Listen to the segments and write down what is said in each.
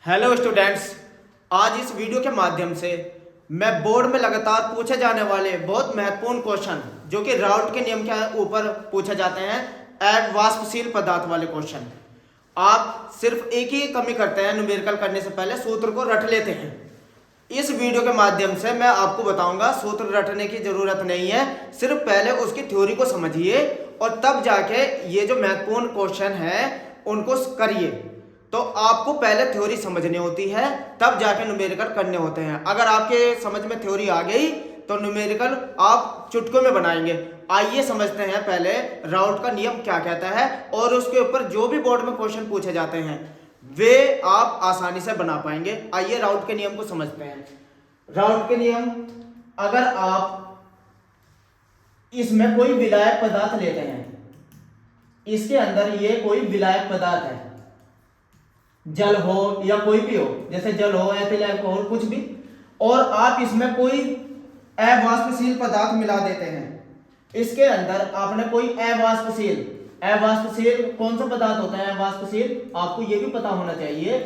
Hello students, आज इस video के माध्यम से मैं बोर्ड में लगातार पूछे जाने वाले बहुत महत्वपूर्ण क्वेश्चन जो कि राउल्ट के नियम के ऊपर पूछे जाते हैं, ऐड वाष्पशील पदार्थ वाले क्वेश्चन। आप सिर्फ एक ही कमी करते हैं, न्यूमेरिकल करने से पहले सूत्र को रट लेते हैं। इस वीडियो के माध्यम से मैं आपको बताऊंगा सूत्र रटने की जरूरत नहीं है, सिर्फ पहले उसकी थ्योरी को समझिए और तब जाके ये जो महत्वपूर्ण क्वेश्चन है उनको करिए। तो आपको पहले थ्योरी समझनी होती है, तब जाके न्यूमेरिकल करने होते हैं। अगर आपके समझ में थ्योरी आ गई तो न्यूमेरिकल आप चुटकियों में बनाएंगे। आइए समझते हैं पहले राउल्ट का नियम क्या कहता है और उसके ऊपर जो भी बोर्ड में क्वेश्चन पूछे जाते हैं वे आप आसानी से बना पाएंगे। आइए राउल्ट के नियम को समझते हैं। राउल्ट के नियम, अगर आप इसमें कोई विलायक पदार्थ लेते हैं, इसके अंदर ये कोई विलायक पदार्थ है, जल हो या कोई भी हो, जैसे जल हो, एथिल अल्कोहल, कुछ भी, और आप इसमें कोई अवाष्पशील पदार्थ मिला देते हैं। इसके अंदर आपने कोई अवाष्पशील कौन सा पदार्थ होता है अवाष्पशील, आपको यह भी पता होना चाहिए।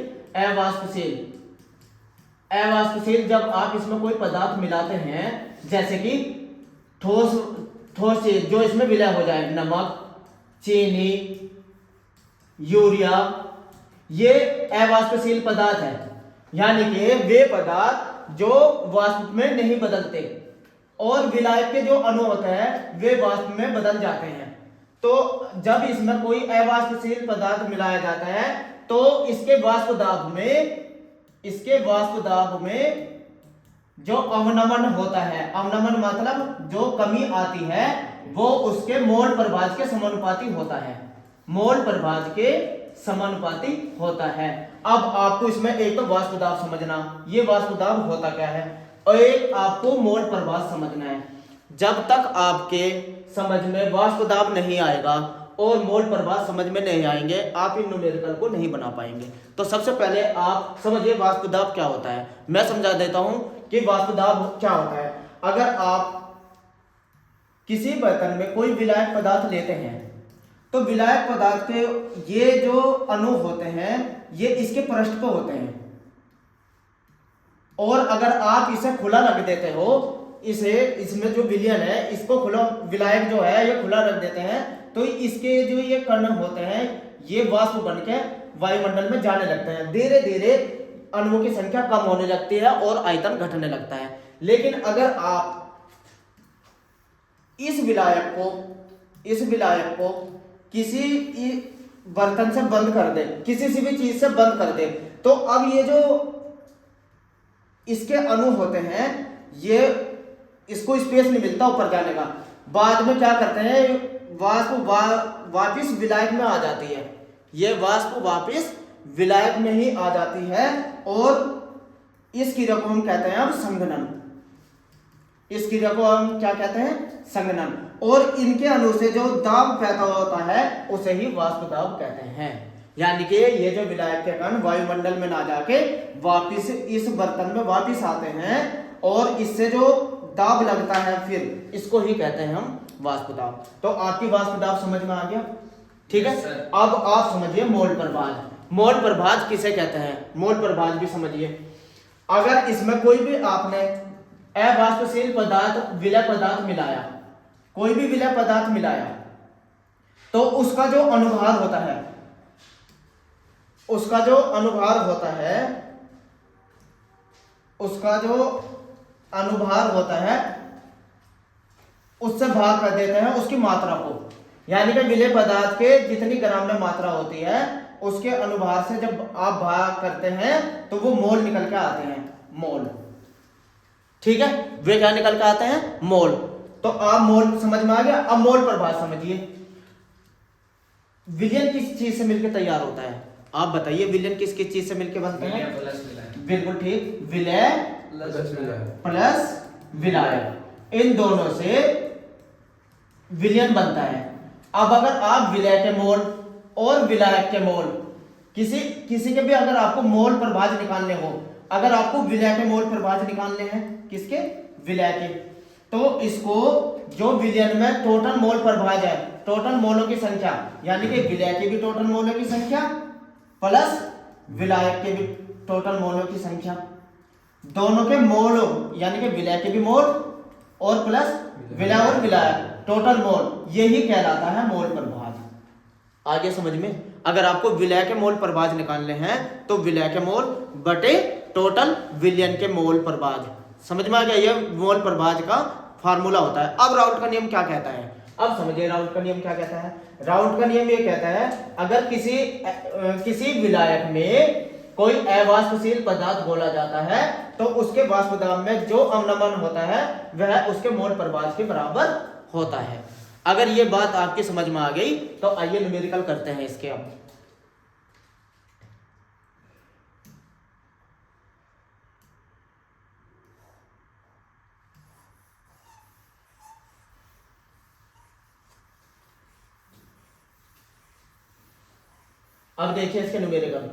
अवाष्पशील जब आप इसमें कोई पदार्थ मिलाते हैं, जैसे कि ठोस चीज जो इसमें विलय हो जाए, नमक, चीनी, यूरिया, ये अवाष्पशील पदार्थ है, यानी कि वे पदार्थ जो वाष्प में नहीं बदलते और विलायक के जो अणु होते हैं वे वाष्प में बदल जाते हैं। तो जब इसमें कोई अवाष्पशील पदार्थ मिलाया जाता है तो इसके वाष्प दाब में जो अवनमन होता है, अवनमन मतलब जो कमी आती है, वो उसके मोल प्रभाज के समानुपाती होता है, मोल प्रभाज के समानुपाती होता है। अब आपको इसमें एक तो वाष्प दाब समझना, ये वाष्प दाब होता क्या है, और एक आपको मोल प्रभाज समझना है। जब तक आपके समझ में वाष्प दाब नहीं आएगा और मोल प्रभाज समझ में नहीं आएंगे, आप इन न्यूमेरिकल को नहीं बना पाएंगे। तो सबसे पहले आप समझिए वाष्प दाब क्या होता है। मैं समझा देता हूं कि वाष्प दाब क्या होता है। अगर आप किसी बर्तन में कोई विलायक पदार्थ लेते हैं तो विलायक पदार्थ के ये जो अणु होते हैं ये इसके पृष्ठ पे होते हैं, और अगर आप इसे खुला रख देते हो, इसमें जो विलयन है इसको खुला, विलायक जो है ये खुला रख देते हैं, तो इसके जो ये कण होते हैं ये वाष्प बनके वायुमंडल में जाने लगते हैं। धीरे धीरे अणुओं की संख्या कम होने लगती है और आयतन घटने लगता है। लेकिन अगर आप इस विलायक को किसी बर्तन से बंद कर दे, किसी से भी चीज से बंद कर दे, तो अब ये जो इसके अणु होते हैं ये इसको स्पेस नहीं मिलता ऊपर जाने का। बाद में क्या करते हैं, वाष्प वापिस विलायक में आ जाती है, ये वाष्प वापिस विलायक में ही आ जाती है, और इस क्रिया को हम कहते हैं अब संघनन। इस क्रिया को हम क्या कहते हैं, संघनन। और इनके अणु से जो दाब पैदा होता है उसे ही वाष्प दाब कहते हैं। यानी कि ये जो विलायक के कण वायुमंडल में ना जाके वापिस इस बर्तन में वापिस आते हैं और इससे जो दाब लगता है फिर इसको ही कहते हैं हम वाष्प दाब। तो आपकी वाष्प दाब समझ में आ गया, ठीक है। अब आप समझिए मोल प्रभाज। मोल प्रभाज किसे कहते हैं, मोल प्रभाज भी समझिए। अगर इसमें कोई भी आपने अवाष्पशील पदार्थ, विलय पदार्थ मिलाया, कोई भी विलय पदार्थ मिलाया, तो उसका जो अनुभार होता है, उसका जो अनुभार होता है उससे भाग कर देते हैं उसकी मात्रा को। यानी कि विलय पदार्थ के जितनी ग्राम में मात्रा होती है उसके अनुभार से जब आप भाग करते हैं तो वो मोल निकल के आते हैं, मोल, ठीक है। वे क्या निकल के आते हैं, मोल। तो आप मोल समझ में आ गया। अब मोल प्रभाज समझिए। विलयन किस चीज से मिलकर तैयार होता है, आप बताइए, विलयन किस किस चीज से मिलकर बनते हैं, बिल्कुल ठीक, विलय प्लस विलायक, इन दोनों से विलयन बनता है। अब अगर आप विलय के मोल और विलायक के मोल, किसी के भी अगर आपको मोल प्रभाज निकालने हो, अगर आपको विलय के मोल प्रभाज निकालने हैं, किसके, विलय के, तो इसको जो विलयन में टोटल मोल प्रभाज है, टोटल मोलों की संख्या, यानी कि विलय के भी टोटल मोलों की संख्या प्लस विलायक के भी टोटल मोलों की संख्या, दोनों के मोल यानी कि विलय के भी मोल और प्लस विलय और विलायक टोटल मोल, यही कहलाता है मोल प्रभाज। आगे समझ में, अगर आपको विलय के मोल प्रभाज निकालने हैं तो विलय के मोल बटे टोटल विलयन के मोल प्रभाज। समझ में आ गया, ये मोल प्रभाज का फार्मूला होता है। अब राउल्ट का नियम क्या कहता है, अब समझिए राउल्ट का नियम क्या कहता है। राउल्ट का नियम ये कहता है, अगर किसी विलायक में कोई अवाष्पशील पदार्थ घोला जाता है तो उसके वाष्प दाब में जो अवनमन होता है वह उसके मोल प्रभाज के बराबर होता है। अगर ये बात आपकी समझ में आ गई तो आइए न्यूमेरिकल करते हैं इसके। अब देखिए इसके न्यूमेरिकल।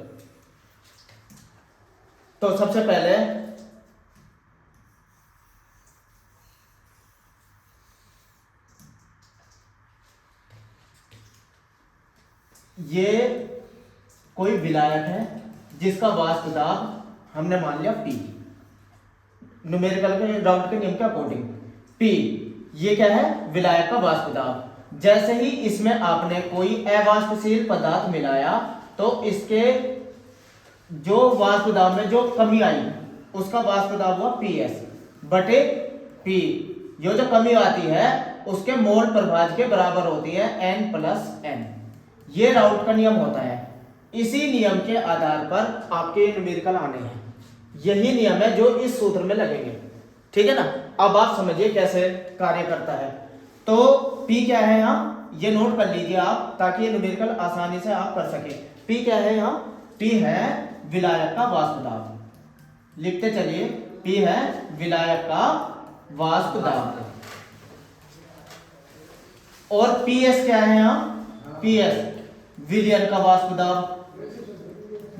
तो सबसे पहले ये कोई विलायक है जिसका वाष्प दाब हमने मान लिया P, न्यूमेरिकल के राउल्ट के नियम के अकॉर्डिंग P ये क्या है, विलायक का वाष्प दाब। जैसे ही इसमें आपने कोई अवाष्पशील पदार्थ मिलाया तो इसके जो वाष्प दाब में जो कमी आई उसका वाष्प दाब हुआ PS बटे P। ये जो कमी आती है उसके मोल प्रभाज के बराबर होती है N प्लस N। ये राउल्ट का नियम होता है। इसी नियम के आधार पर आपके न्यूमेरिकल आने हैं। यही नियम है जो इस सूत्र में लगेंगे, ठीक है ना। अब आप समझिए कैसे कार्य करता है। तो P क्या है यहाँ, ये नोट कर लीजिए आप ताकि ये न्यूमेरिकल आसानी से आप कर सके। P क्या है यहाँ, P है विलायक का वाष्प दाब। लिखते चलिए, P है विलायक का वाष्प दाब। और PS क्या है यहाँ, PS विलयन का वाष्प दाब,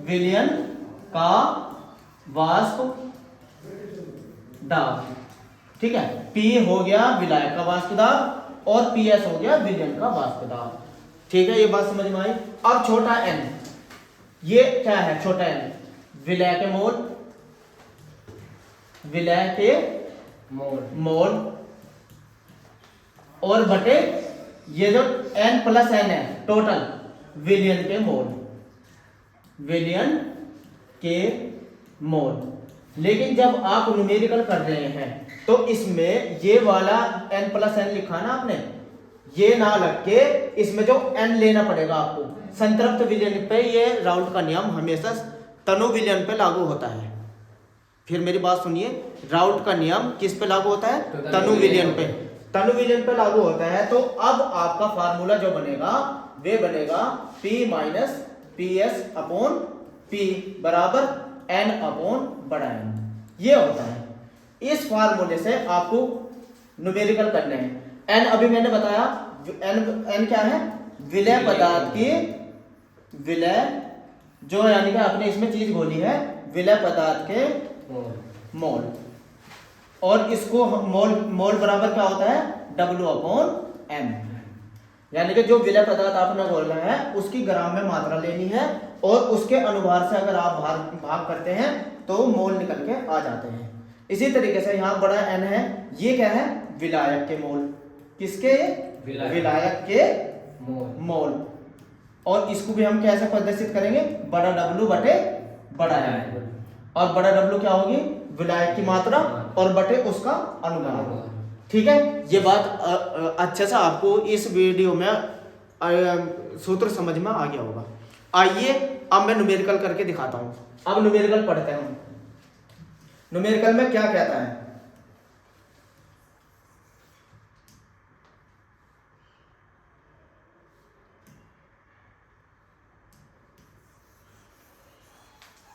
विलयन का वाष्प दाब, ठीक है। P हो गया विलायक का वाष्प दाब और PS हो गया विलयन का वाष्प दाब, ठीक है। ये बात समझ में आई। अब छोटा n, ये क्या है, छोटा n विलय के मोल, विलय के मोल और बटे ये जो n प्लस n है टोटल विलयन के मोल, विलयन के मोल। लेकिन जब आप न्यूमेरिकल कर रहे हैं तो इसमें ये वाला n प्लस n लिखा ना आपने, ये ना लग के इसमें जो n लेना पड़ेगा आपको। संतृप्त विलयन पे ये राउल्ट का नियम हमेशा तनु विलयन पे लागू होता है। फिर मेरी बात सुनिए, राउल्ट का नियम किस पे लागू होता है, तनु विलयन पे, तनु विलयन पे लागू होता है। तो अब आपका फार्मूला जो बनेगा वे बनेगा P minus PS upon P बराबर N अपॉन बड़ा N, ये होता है। इस फार्मूले से आपको न्यूमेरिकल करने हैं। N अभी मैंने बताया, N क्या है, विलय पदार्थ की विलय, जो यानी कि आपने इसमें चीज घोली है, विलय पदार्थ के मोल। और इसको मोल बराबर क्या होता है, W अपॉन M, यानी कि जो विलय पदार्थ आपने घोलना है उसकी ग्राम में मात्रा लेनी है और उसके अनुभार से अगर आप भाग करते हैं तो मोल निकल के आ जाते हैं। इसी तरीके से यहाँ बड़ा N है, ये क्या है, विलायक के मोल, किसके, विलायक के मोल। और इसको भी हम कैसे प्रदर्शित करेंगे, बड़ा W बटे बड़ा N, और बड़ा W क्या होगी, विलायक की मात्रा और बटे उसका अनुपात, ठीक है। ये बात अच्छे से आपको इस वीडियो में सूत्र समझ में आ गया होगा। आइए अब मैं न्यूमेरिकल करके दिखाता हूं। अब न्यूमेरिकल पढ़ते हैं। न्यूमेरिकल में क्या कहता है,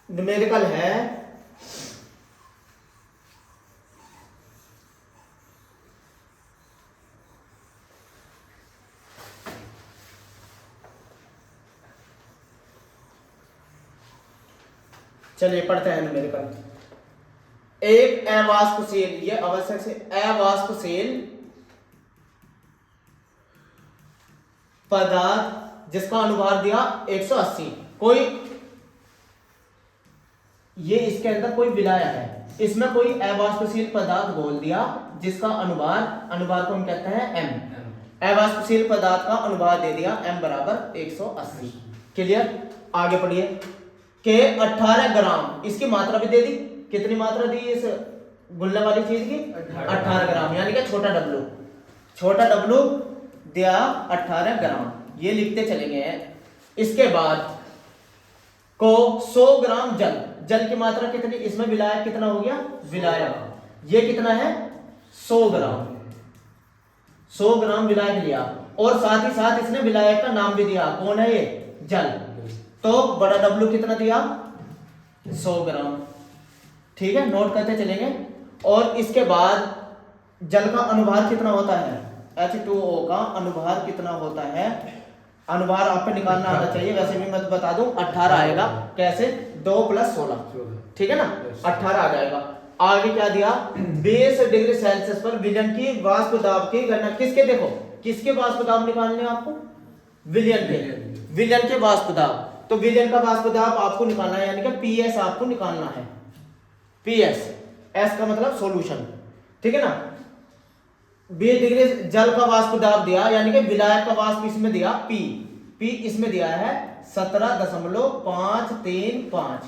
न्यूमेरिकल है चलिए पढ़ते हैं न्यूमेरिकल। एक अवाष्पशील, ये आवश्यक से अवाष्पशील पदार्थ जिसका अनुभार दिया 180, कोई ये इसके अंदर कोई विलायक है, इसमें कोई अवाष्पशील पदार्थ बोल दिया जिसका अनुभार को हम कहते हैं m। अवाष्पशील पदार्थ का अनुभार दे दिया m बराबर 180। क्लियर? आगे पढ़िए के 18 ग्राम, इसकी मात्रा भी दे दी। कितनी मात्रा दी इस गुल्ले वाली चीज की? 18 ग्राम, यानी कि छोटा डब्लू दिया 18 ग्राम, ये लिखते चलेंगे। इसके बाद को 100 ग्राम जल की मात्रा कितनी? इसमें विलायक कितना हो गया? विलायक ये कितना है? 100 ग्राम विलायक लिया, और साथ ही साथ इसने विलायक का नाम भी दिया। कौन है ये? जल। तो बड़ा डब्लू कितना दिया? 100 ग्राम। ठीक है, नोट करते चलेंगे। और इसके बाद जल का अनुभार कितना होता है? H2O का अनुभार कितना होता है? अनुभार आप पे निकालना आना चाहिए, वैसे भी मैं तो बता दूं 18 आएगा। कैसे? 2 + 16, ठीक है ना, 18 आ जाएगा। आगे क्या दिया? 20 डिग्री सेल्सियस पर विलयन की वाष्प दाब की गणना। किसके? देखो किसके वाष्प दाब निकालने हैं आपको? विलयन के वाष्प दाब। तो विलयन का वाष्प दाब आपको निकालना है, यानी कि PS आपको निकालना है। PS, S का मतलब सॉल्यूशन, ठीक है ना। 20 डिग्री जल का वाष्प दाब दिया, यानी कि विलायक का वाष्प इसमें दिया P इसमें दिया है 17.535,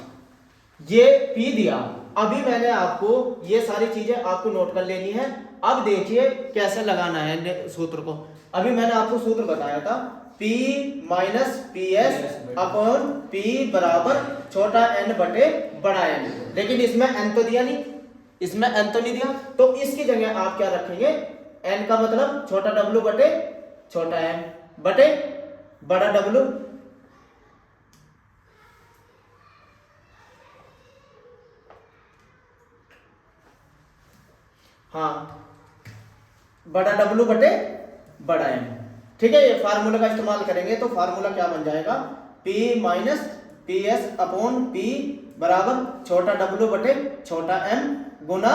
ये P दिया। अभी मैंने आपको ये सारी चीजें आपको नोट कर लेनी है। अब देखिए कैसे लगाना है सूत्र को। अभी मैंने आपको सूत्र बताया था P - PS अपॉन P बराबर छोटा n बटे बड़ा n, लेकिन इसमें n तो दिया नहीं, इसमें n तो नहीं दिया, तो इसकी जगह आप क्या रखेंगे? n का मतलब छोटा w बटे छोटा m बटे बड़ा W। हाँ, बड़ा W बटे बड़ा M, ठीक है। ये फार्मूला का इस्तेमाल करेंगे तो फार्मूला क्या बन जाएगा? P - PS अपॉन P बराबर छोटा W बटे छोटा m गुना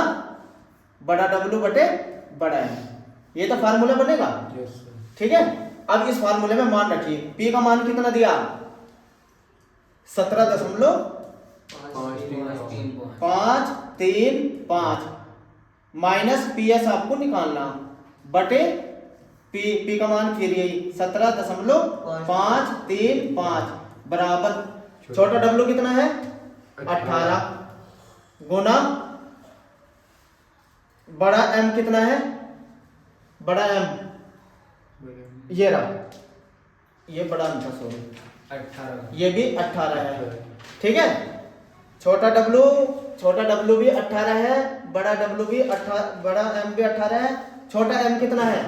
बड़ा W बटे बड़ा m। ये तो फार्मूला बनेगा, ठीक है। अब इस फार्मूले में मान रखिए, P का मान कितना दिया? 17.535 माइनस PS आपको निकालना बटे P का मान फिर यही 17.535 बराबर छोटा W कितना है? 18 गुना बड़ा M कितना है? बड़ा M ये रहा, ये बड़ा अंतर, सॉरी 18, ये भी 18 है, ठीक है। छोटा W भी 18 है, बड़ा W भी 18, बड़ा M भी 18 है। छोटा M कितना है?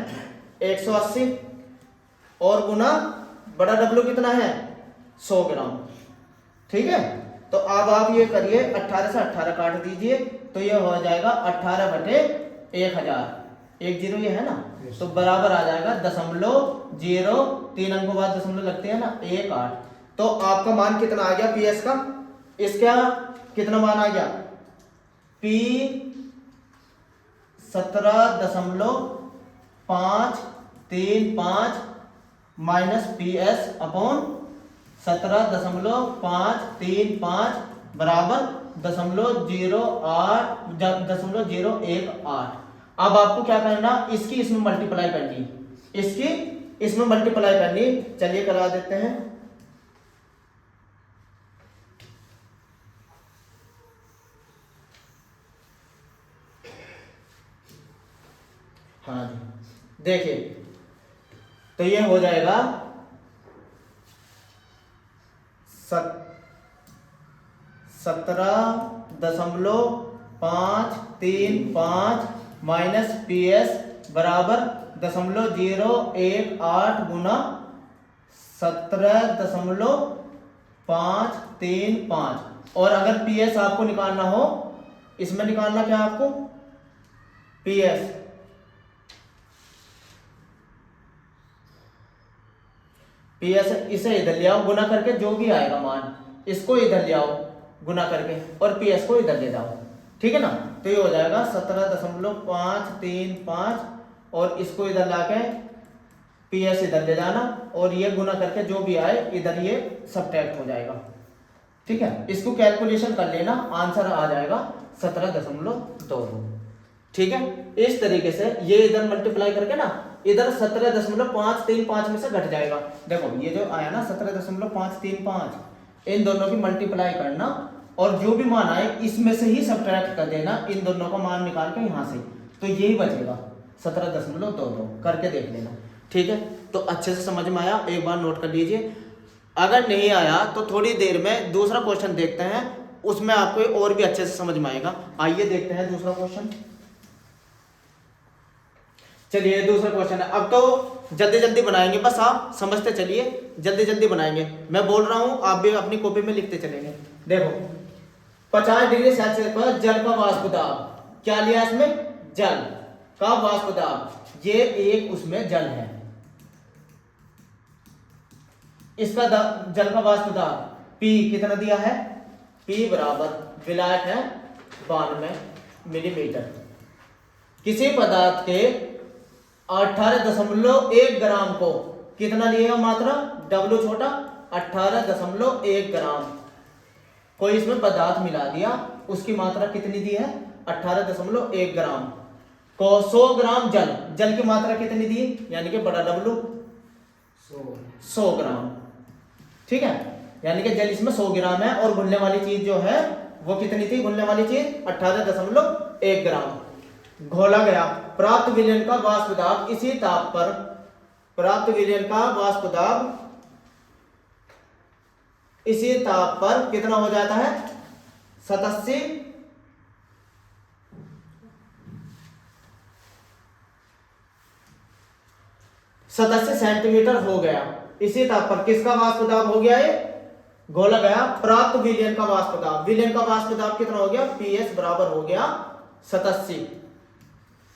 180 और गुना बड़ा W कितना है? 100 ग्राम, ठीक है। तो अब आप ये करिए, 18 से 18 काट दीजिए तो ये हो जाएगा 18 बटे 1000, 10 ये है ना, तो बराबर आ जाएगा 0.0, 3 अंकों बाद दशमलव लगते हैं ना, 18। तो आपका मान कितना आ गया PS का? इसका कितना मान आ गया? P 17.535 माइनस PS अपॉन 17.535 बराबर 0.018। अब आपको क्या करना? इसकी इसमें मल्टीप्लाई करनी, इसकी इसमें मल्टीप्लाई करनी। चलिए करा देते हैं। हाँ जी, देखिए तो ये हो जाएगा 17.535 माइनस PS बराबर 0.018 गुना 17.535। और अगर PS आपको निकालना हो, इसमें निकालना क्या आपको? PS इसे इधर ले आओ गुना करके, जो भी आएगा मान इसको इधर ले आओ गुना करके, और PS को इधर ले जाओ, ठीक है ना। तो ये हो जाएगा 17.535 और इसको इधर लाके PS इधर ले जाना, और ये गुना करके जो भी आए इधर ये सब्ट्रैक्ट हो जाएगा, ठीक है, इसको कैलकुलेशन कर लेना, आंसर आ जाएगा 17.22। ठीक है, इस तरीके से ये इधर मल्टीप्लाई करके ना इधर 17.535 में से घट जाएगा। देखो ये जो आया ना 17.535, इन दोनों की मल्टीप्लाई करना और जो भी मान आए इसमें से ही सब्ट्रैक्ट कर देना, इन दोनों का मान निकाल के यहाँ से, तो यही बचेगा 17.22। करके देख लेना। ठीक है, तो अच्छे से समझ में आया, एक बार नोट कर लीजिए। अगर नहीं आया तो थोड़ी देर में दूसरा क्वेश्चन देखते हैं, उसमें आपको और भी अच्छे से समझ में आएगा। आइए देखते हैं दूसरा क्वेश्चन। चलिए दूसरा क्वेश्चन है, अब तो जल्दी जल्दी बनाएंगे, बस आप समझते चलिए, जल्दी जल्दी बनाएंगे। मैं बोल रहा हूं, आप भी अपनी कॉपी में लिखते चलेंगे। देखो 50 डिग्री सेल्सियस पर जल का वाष्प दाब, क्या लिया इसमें, जल का वाष्प दाब, ये एक उसमें जल है, इसका जल का वाष्प दाब P कितना दिया है, P बराबर विलायक है 92 मिलीमीटर। किसी पदार्थ के 18.1 ग्राम को कितना लिएगा मात्रा, W छोटा 18.1 ग्राम, कोई इसमें पदार्थ मिला दिया, उसकी मात्रा कितनी दी है 18.1 ग्राम को 100 ग्राम जल की मात्रा कितनी दी, यानी कि बड़ा W 100 ग्राम। ठीक है, यानी कि जल इसमें 100 ग्राम है और घुलने वाली चीज जो है वो कितनी थी, घुलने वाली चीज 18.1 ग्राम घोला गया। प्राप्त विलयन का वाष्प दाब इसी ताप पर, प्राप्त विलयन का वाष्प दाब इसी ताप पर कितना हो जाता है 87 सेंटीमीटर हो गया। इसी ताप पर किसका वाष्प दाब हो गया, ये घोला गया। प्राप्त विलयन का वाष्प दाब, विलयन का वाष्प दाब कितना हो गया, PS बराबर हो गया 87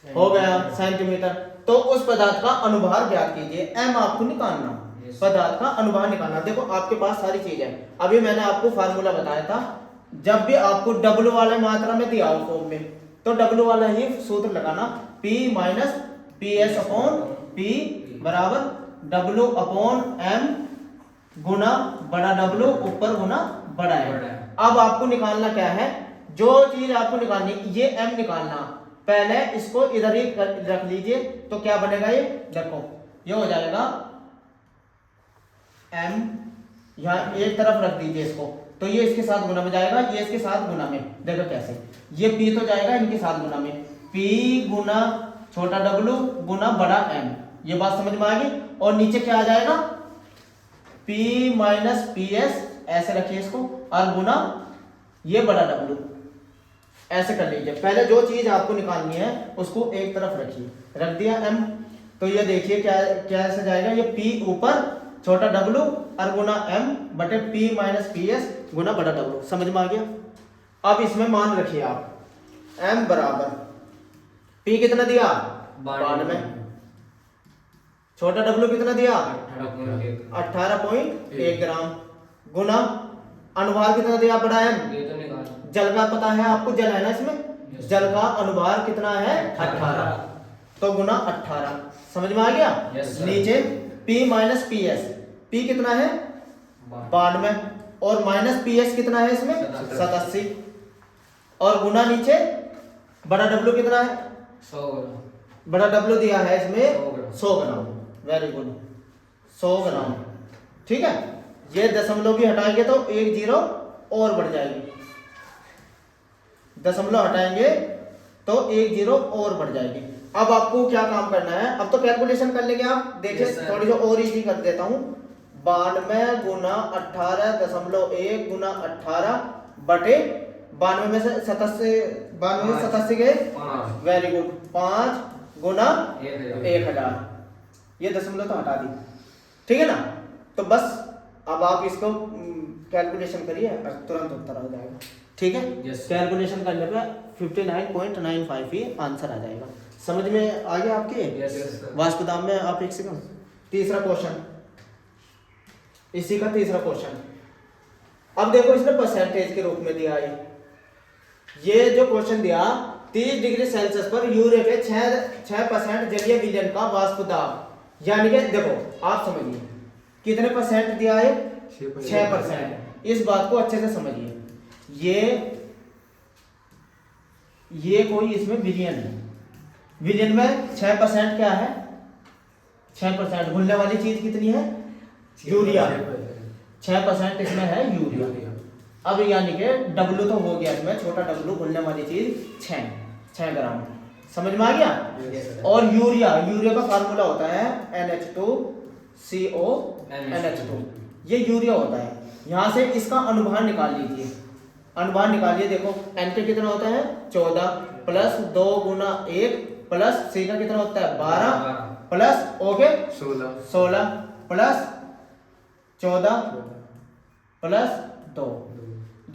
हो गया सेंटीमीटर। तो उस पदार्थ का अनुभार ज्ञात कीजिए, M आपको निकालना, पदार्थ का अनुभार निकालना। देखो आपके पास सारी चीज है, अभी मैंने आपको फार्मूला बताया था, जब भी आपको W वाले मात्रा में दिया हो फॉर्म में, तो W वाला ही सूत्र लगाना, P minus PS upon P बराबर W अपॉन M गुना बड़ा W ऊपर गुना बड़ा M। अब आपको निकालना क्या है, जो चीज आपको निकालनी, ये M निकालना, पहले इसको इधर ही रख लीजिए, तो क्या बनेगा, ये देखो ये हो जाएगा M, यहाँ एक तरफ रख दीजिए इसको, तो ये इसके साथ गुना में जाएगा, ये इसके साथ गुना में, देखो कैसे, ये P तो जाएगा इनके साथ गुना में, P गुना छोटा W गुना बड़ा M, ये बात समझ में आ गई। और नीचे क्या आ जाएगा, P माइनस PS, ऐसे रखिए इसको, और गुना ये बड़ा W, ऐसे कर लीजिए। पहले जो चीज आपको निकालनी है उसको एक तरफ रखिए, रख दिया M, तो ये देखिए क्या क्या ऐसे जाएगा, ये P ऊपर छोटा W और गुना M बटे P माइनस PS गुना बड़ा W, समझ में आ गया। अब इसमें मान रखिए आप, M बराबर P कितना दिया 92, छोटा W कितना दिया 18.1 ग्राम, गुना अनुभार कितना दिया बड़ा M, जल का पता है आपको, जल है ना इसमें, जल का अनुभार कितना है 18, तो गुना 18, समझ में आ गया। नीचे P माइनस PS, P कितना है 92 और माइनस PS कितना है इसमें 87, और गुना नीचे बड़ा W कितना है 100, बड़ा W दिया है इसमें 100 ग्राम, वेरी गुड 100 ग्राम। ठीक है, ये दशमलव भी हटाएंगे तो एक जीरो और बढ़ जाएगी, दशमलव हटाएंगे तो एक जीरो और बढ़ जाएगी। अब आपको क्या काम करना है, अब तो कैलकुलेशन कर लेंगे आप, देखिए थोड़ी जो और इजी कर देता हूं, 92 गुना 18.1 गुना 18 बटे 92 में से 87 गए, वेरी गुड 5 गुना 1000, ये दशमलव तो हटा दी, ठीक है ना। तो बस अब आप इसको कैलकुलेशन करिए और तुरंत उत्तर आ जाएगा, ठीक है। कैलकुलेशन करने पे 59.95 ही आंसर आ जाएगा। समझ में आ गया आपके वाष्प दाब में। आप एक सेकंड, तीसरा क्वेश्चन, इसी का तीसरा क्वेश्चन। अब देखो इसने परसेंटेज के रूप में दिया है, ये जो क्वेश्चन दिया 30 डिग्री सेल्सियस पर यूरिया के 6% जलीय विलयन का वाष्प दाब, यानी कि देखो आप समझिए कितने परसेंट दिया है 6%, इस बात को अच्छे से समझिए। ये कोई इसमें विलयन है, विलयन में 6% क्या है, 6%। घुलने वाली चीज कितनी है, यूरिया, 6% इसमें है यूरिया। अब यानी कि W तो हो गया इसमें, छोटा W घुलने वाली चीज 6 ग्राम, समझ में आ गया। और यूरिया का फार्मूला होता है NH2CO NH2, ये यूरिया होता है। यहां से इसका अनुभार निकाल लीजिए, अनुभार निकालिए। देखो N का कितना होता है 14 प्लस 2 गुना 1 प्लस C का कितना होता है 12 प्लस O के 16 प्लस 14 प्लस 2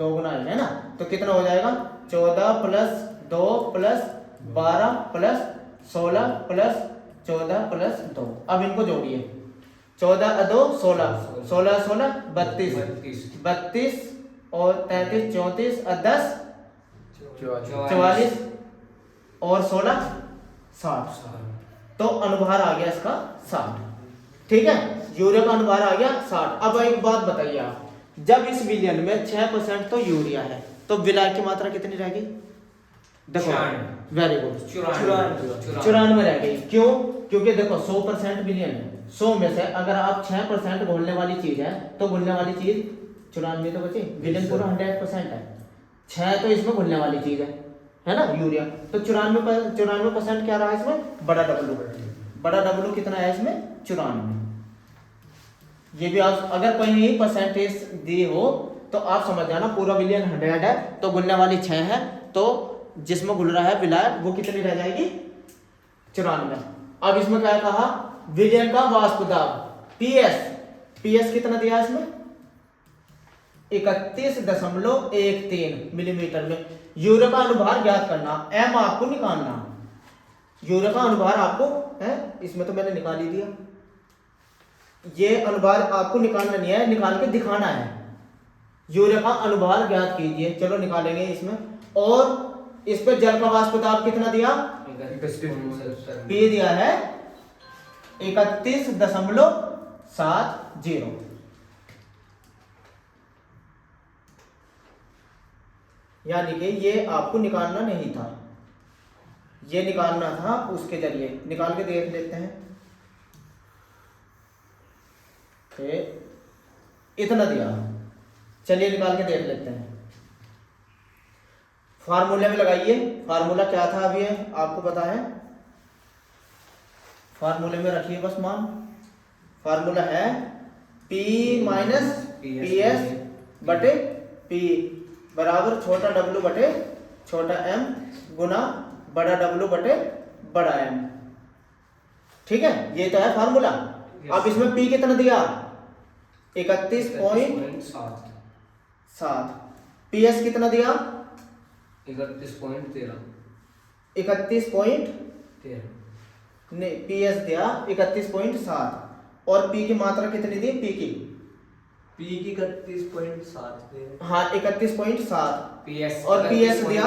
गुना है ना, तो कितना हो जाएगा 14 plus 2 plus 12 plus 16 plus 14 plus 2। अब इनको जोड़िए, 14 2 16, 16 16 32 और 33 34 10 44 और 16 60। तो अनुभार आ गया इसका 60, ठीक है। यूरिया का अनुभार आ गया 60। अब एक बात बताइए आप, जब इस विलयन में 6% तो यूरिया है तो विलायक की मात्रा कितनी रह गई, देखो वेरी गुड 94 रह गई। क्यों, क्योंकि देखो 100% विलयन है, 100 में से अगर आप 6% घोलने वाली चीज है तो घुलने वाली चीज 94 तो बची, विलयन पूरा 100% है, 6 तो इसमें घुलने वाली चीज है ना यूरिया, तो 94% क्या रहा है इसमें, बड़ा W कितना है इसमें 94। ये भी आप अगर कहीं परसेंटेज दी हो तो आप समझ जाना पूरा विलयन 100 है तो घुलने वाली 6 है, तो जिसमें घुल रहा है विलायक वो कितनी रह जाएगी 94। अब इसमें क्या कहा, विलयन का वाष्प दाब PS कितना दिया इसमें 31.13 मिलीमीटर में। यूरिया का अनुभार ज्ञात करना, M आपको निकालना, यूरिया का अनुभार आपको है, इसमें तो मैंने निकाल ही दिया, ये अनुभार आपको निकालना नहीं है, निकाल के दिखाना है। यूरिया का अनुभार ज्ञात कीजिए, चलो निकालेंगे इसमें। और इस पे जल का वाष्प दाब कितना दिया, P दिया है 31.70, यानी कि ये आपको निकालना नहीं था, ये निकालना था उसके जरिए। निकाल के देख लेते हैं, इतना दिया, चलिए निकाल के देख लेते हैं। फार्मूले में लगाइए, फार्मूला क्या था अभी है आपको पता है, फार्मूले में रखिए बस मान। फार्मूला है P माइनस PS बटे P बराबर छोटा W बटे छोटा m गुना बड़ा W बटे बड़ा M, ठीक है, ये तो है फार्मूला। अब इसमें P कितना दिया 31.7, PS कितना दिया 31.13 नहीं, PS दिया 31.7 और P की मात्रा कितनी दी, P की 31.7, हाँ 31.7 और PS दिया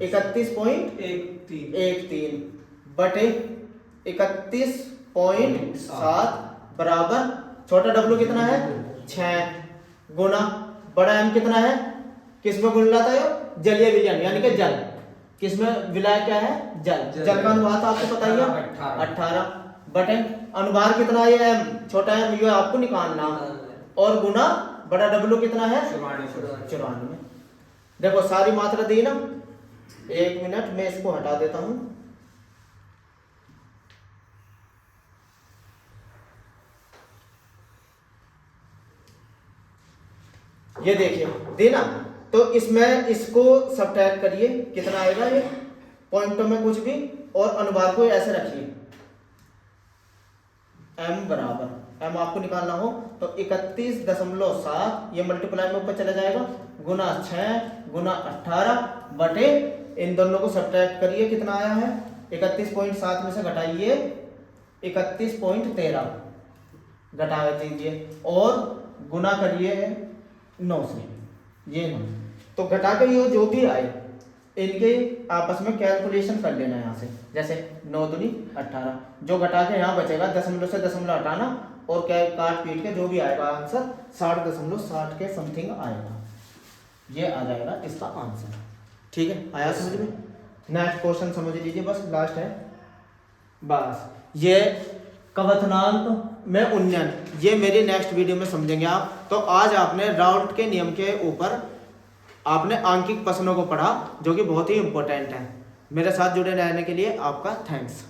31.13 बटे 31.7 बराबर छोटा W कितना है 6 गुना बड़ा M कितना है, किसमें गुण लाता है जलीय विलयन यानी कि जल, किसमें विलायक क्या है जल का अनुभार तो आपको पता ही है 18 बटे अनुभार कितना है M छोटा M ये आपको निकालना और गुना बड़ा W कितना है 94। देखो सारी मात्रा दी ना, 1 मिनट मैं इसको हटा देता हूं। ये देखिए देना, तो इसमें इसको सब्ट्रैक्ट करिए कितना आएगा, ये पॉइंटों में कुछ भी और अनुभार को ऐसे रखिए। M बराबर M आपको निकालना हो तो 31.7 ये मल्टीप्लाई में ऊपर चला जाएगा गुना 6 गुना 18 बटे इन दोनों को सब्ट्रैक्ट करिए कितना आया है 31.7 में से घटाइए 31.13 घटा दीजिए और गुना करिए 9 से, ये 9 तो घटा के ये जो भी आए इनके आपस में कैलकुलेशन कर लेना यहाँ से। जैसे 9 दूनी 18, जो घटा के यहाँ बचेगा दशमलव से दशमलव हटाना और क्या काट पीट के जो भी आएगा आंसर 60.60 के समथिंग आएगा, ये आ जाएगा इसका आंसर। ठीक है, आया समझ में? नेक्स्ट क्वेश्चन समझ लीजिए, बस लास्ट है। बस ये कवथनांक में उन्नयन, ये मेरी नेक्स्ट वीडियो में समझेंगे आप। तो आज आपने राउल्ट के नियम के ऊपर आपने आंकिक प्रश्नों को पढ़ा, जो कि बहुत ही इंपॉर्टेंट है। मेरे साथ जुड़े रहने के लिए आपका थैंक्स।